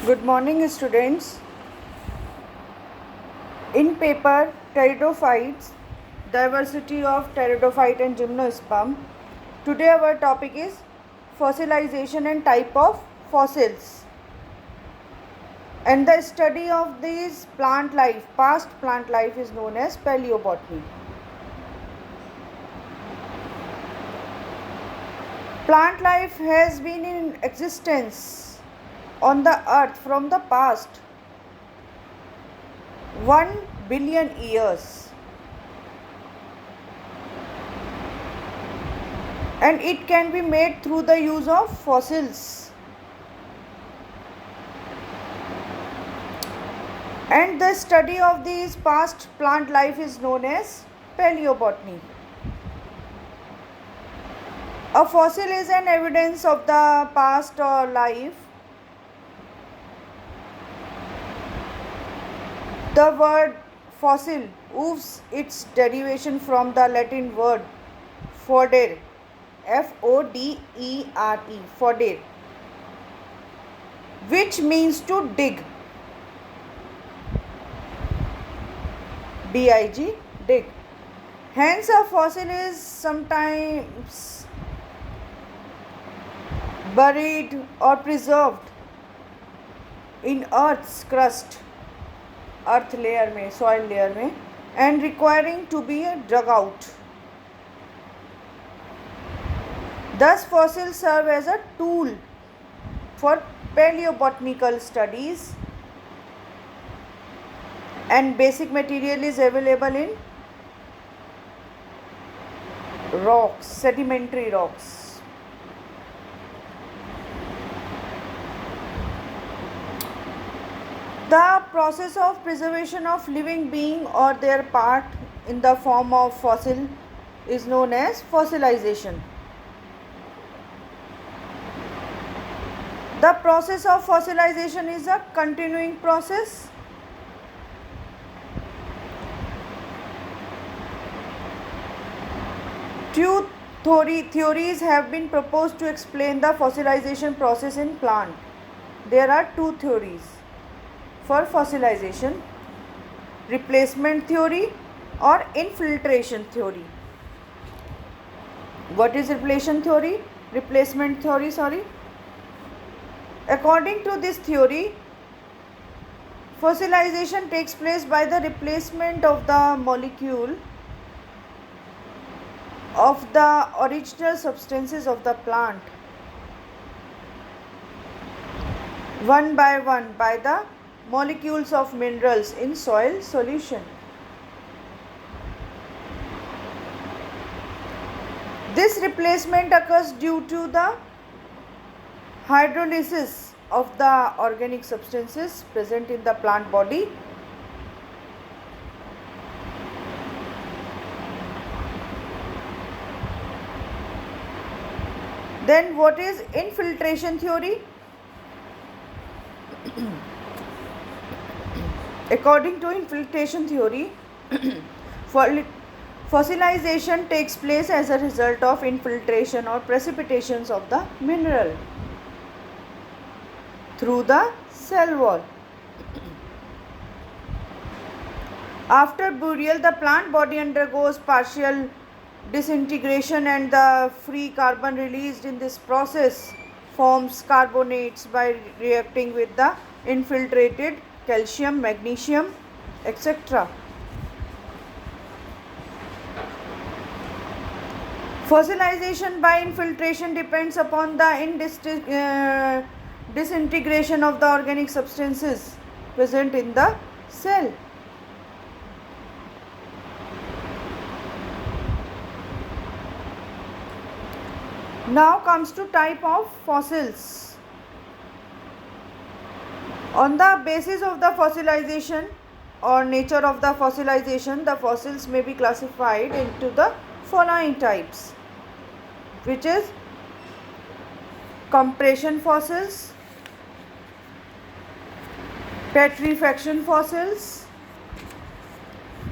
Good morning, students. In paper Pteridophytes, diversity of pteridophyte and gymnosperm. Today our topic is fossilization and type of fossils. And the study of this plant life, past plant life, is known as paleobotany. Plant life has been in existence on the earth from the past 1 billion years, and it can be made through the use of fossils. And the study of these past plant life is known as paleobotany. A fossil is an evidence of the past or life. The word fossil owes its derivation from the Latin word fodere, F-O-D-E-R-E, fodere, which means to dig, D-I-G, dig. Hence, a fossil is sometimes buried or preserved in Earth's crust, earth layer में, soil layer में, and requiring to be dug out. Thus, fossils serve as a tool for paleobotanical studies, and basic material is available in rocks, sedimentary rocks. The process of preservation of living being or their part in the form of fossil is known as fossilization. The process of fossilization is a continuing process. Two theories have been proposed to explain the fossilization process in plant. There are two theories for fossilization: replacement theory or infiltration theory. What is replacement theory? According to this theory, fossilization takes place by the replacement of the molecule of the original substances of the plant one by one by the molecules of minerals in soil solution. This replacement occurs due to the hydrolysis of the organic substances present in the plant body. Then what is infiltration theory? According to infiltration theory, fossilization takes place as a result of infiltration or precipitations of the mineral through the cell wall. After burial, the plant body undergoes partial disintegration, and the free carbon released in this process forms carbonates by reacting with the infiltrated calcium, magnesium, etc. Fossilization by infiltration depends upon the disintegration of the organic substances present in the cell. Now comes to type of fossils. On the basis of the fossilization or nature of the fossilization, the fossils may be classified into the following types, which is compression fossils, petrifaction fossils,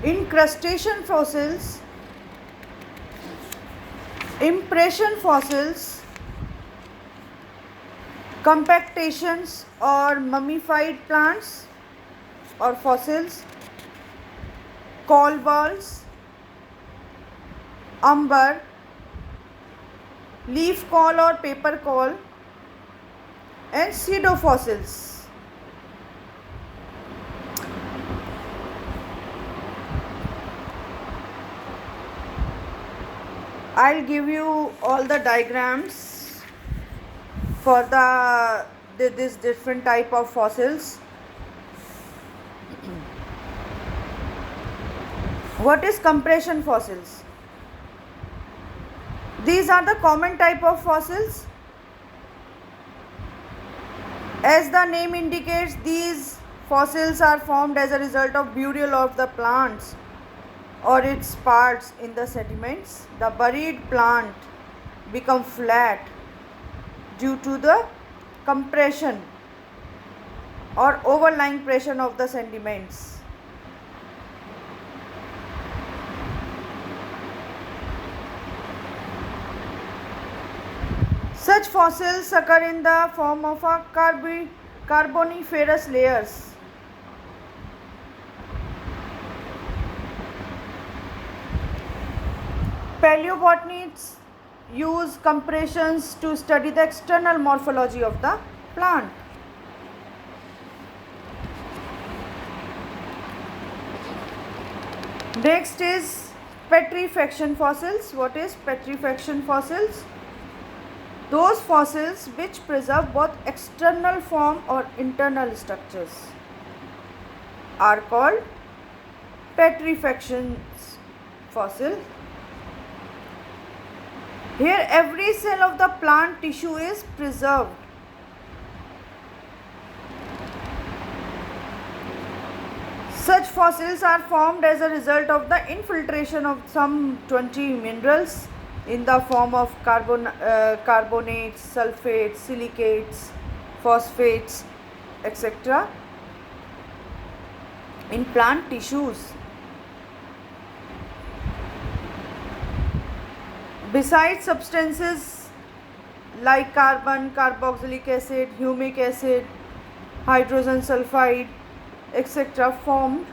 incrustation fossils, impression fossils, compactations or mummified plants or fossils, coal balls, umber, leaf coal or paper coal, and pseudofossils. I'll give you all the diagrams for this different type of fossils. What is compression fossils? These are the common type of fossils. As the name indicates, these fossils are formed as a result of burial of the plants or its parts in the sediments. The buried plant become flat due to the compression or overlying pressure of the sediments. Such fossils occur in the form of a carboniferous layers. Paleobotanists use compressions to study the external morphology of the plant. Next is petrifaction fossils. What is petrifaction fossils? Those fossils which preserve both external form or internal structures are called petrifaction fossil. Here every cell of the plant tissue is preserved. Such fossils are formed as a result of the infiltration of some 20 minerals in the form of carbonates, sulfates, silicates, phosphates, etc. in plant tissues. Besides substances like carbon, carboxylic acid, humic acid, hydrogen sulfide, etc. formed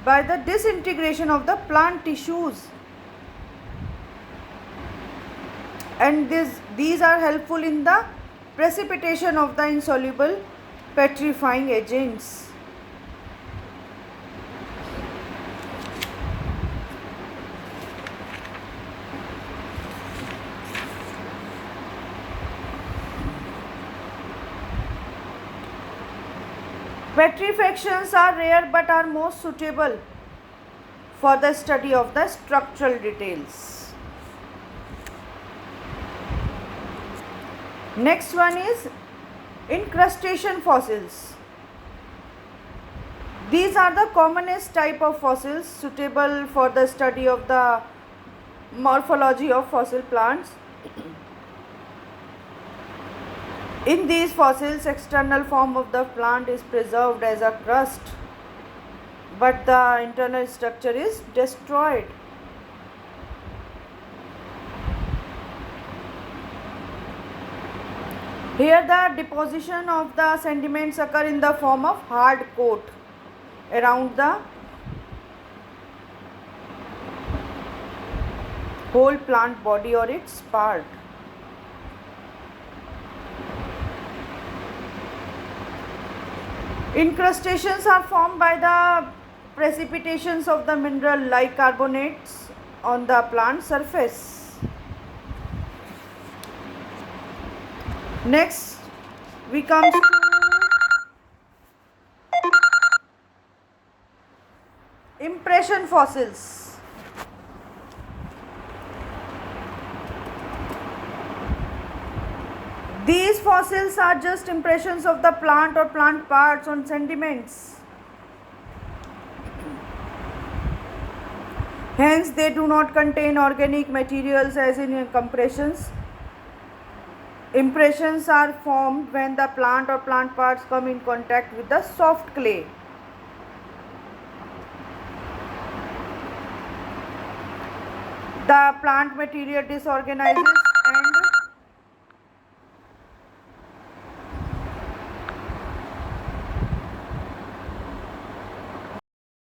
by the disintegration of the plant tissues. And these are helpful in the precipitation of the insoluble petrifying agents. Petrifactions are rare but are most suitable for the study of the structural details. Next one is incrustation fossils. These are the commonest type of fossils suitable for the study of the morphology of fossil plants. In these fossils, external form of the plant is preserved as a crust, but the internal structure is destroyed. Here the deposition of the sediments occur in the form of hard coat around the whole plant body or its part. Incrustations are formed by the precipitations of the mineral like carbonates on the plant surface. Next, we come to impression fossils. These fossils are just impressions of the plant or plant parts on sediments. Hence, they do not contain organic materials as in compressions. Impressions are formed when the plant or plant parts come in contact with the soft clay. The plant material disorganizes